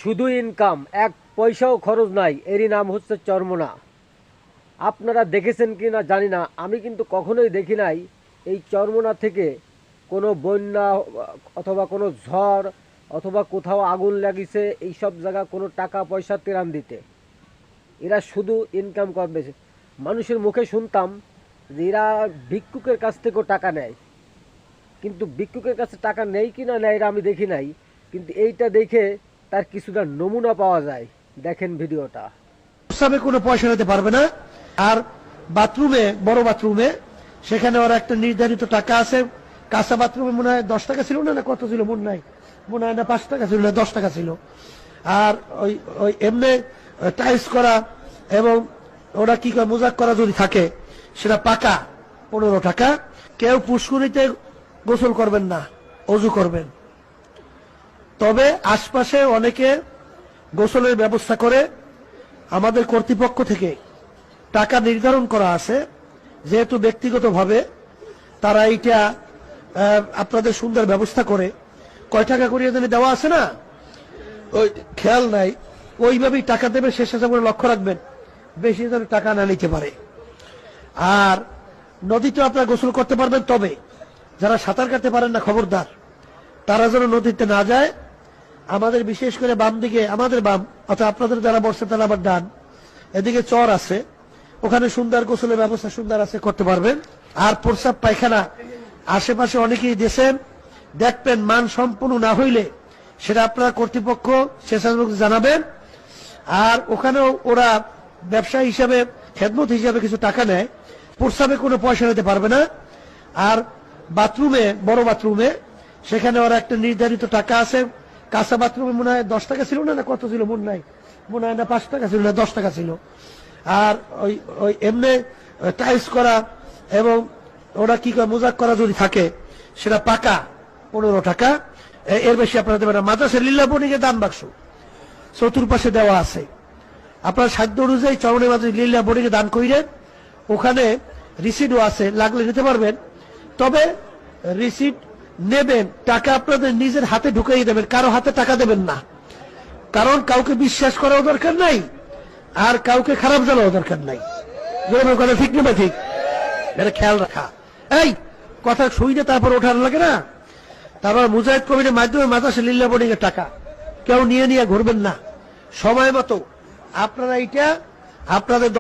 শুধু ইনকাম, এক পয়সাও খরচ নাই, এরই নাম হচ্ছে চরমোনা। আপনারা দেখেছেন কি না জানি না, আমি কিন্তু কখনোই দেখি নাই এই চরমোনা থেকে কোনো বন্যা অথবা কোনো ঝড় অথবা কোথাও আগুন লাগিছে এইসব জায়গা কোনো টাকা পয়সা ত্রাণ দিতে। এরা শুধু ইনকাম করবে। মানুষের মুখে শুনতাম যে এরা ভিক্ষুকের কাছ থেকেও টাকা নেয়, কিন্তু ভিক্ষুকের কাছে টাকা নেই কি না নেয় এটা আমি দেখি নাই, কিন্তু এইটা দেখে তার কিছুটা নমুনা পাওয়া যায়। দেখেন ভিডিওটা। প্রস্রাবে কোনো পয়সা নিতে পারবে না। আর বাথরুমে, বড় বাথরুমে, সেখানে ওর একটা নির্ধারিত টাকা আছে। কাঁচা বাথরুমে মনে হয় 10 টাকা ছিল না কত ছিল মনে হয় না 5 টাকা ছিল না 10 টাকা ছিল। আর ওই ওই এমনি টাইলস করা এবং ওরা কি করে মোজাক করা যদি থাকে সেটা পাকা 15 টাকা। কেউ পুষ্করিতে গোসল করবেন না, অজু করবেন। তবে আশপাশে অনেকে গোসলের ব্যবস্থা করে। আমাদের কর্তৃপক্ষ থেকে টাকা নির্ধারণ করা আছে, যেহেতু ব্যক্তিগতভাবে তারা এইটা আপনাদের সুন্দর ব্যবস্থা করে। কয় টাকা করিয়ে যেন দেওয়া আছে না, ওই খেয়াল নাই, ওইভাবেই টাকা দেবে। শেষ হিসাবে লক্ষ্য রাখবেন বেশি যেন টাকা না নিতে পারে। আর নদীতে আপনারা গোসল করতে পারবেন, তবে যারা সাঁতার কাটতে পারেন না খবরদার, তারা যেন নদীতে না যায়। আমাদের বিশেষ করে বাম দিকে, আমাদের বাম অর্থাৎ আপনাদের যারা বসছে তারা আবার ডান, এদিকে চর আছে, ওখানে সুন্দর গোসলের ব্যবস্থা সুন্দর আছে, করতে পারবেন। আর প্রস্রাব পায়খানা আশেপাশে অনেকেই দিয়েছেন, দেখবেন মান সম্পূর্ণ না হইলে সেটা আপনারা কর্তৃপক্ষ স্বেচ্ছাসেবক জানাবেন। আর ওখানেও ওরা ব্যবসা হিসাবে, খেদমত হিসাবে কিছু টাকা নেয়। প্রস্রাবে কোনো পয়সা নিতে পারবে না। আর বাথরুমে, বড় বাথরুমে, সেখানে ওরা একটা নির্ধারিত টাকা আছে। কাঁচা বাথরুমে মনে হয় 10 টাকা ছিল না কত ছিল মনে হয় না 5 টাকা ছিল না 10 টাকা ছিল। আর ওই ওই এমনি টাইলস করা এবং ওরা কি করে মোজাক করা যদি থাকে সেটা পাকা 15 টাকা। এর বেশি আপনারা দেবেন না। মাদ্রাসা লিল্লাহ বোর্ডিংয়ে দান বাক্স চতুর্পাশে দেওয়া আছে। আপনার সাধ্য অনুযায়ী চরমোনা মাদ্রাসা লিল্লাহ বোর্ডিংয়ে দান করিলেন। ওখানে রিসিটও আছে, লাগলে নিতে পারবেন। তবে রিসিট নেবেন, টাকা আপনাদের নিজের হাতে ঢুকিয়ে দেবেন, কারো হাতে টাকা দেবেন না। কারণ কাউকে বিশ্বাস করাও দরকার নাই, আর কাউকে খারাপ জানাও দরকার নাই। কথা ঠিক নেবে, ঠিক এটা খেয়াল রাখা। এই কথা শুইলে তারপর ওঠার লাগে না। তারপর মুজাহিদ কমিটির মাধ্যমে মাদ্রাসা লিল্লাহ বোর্ডিং এর টাকা কেউ নিয়ে ঘুরবেন না। সময় মতো আপনারা এটা আপনাদের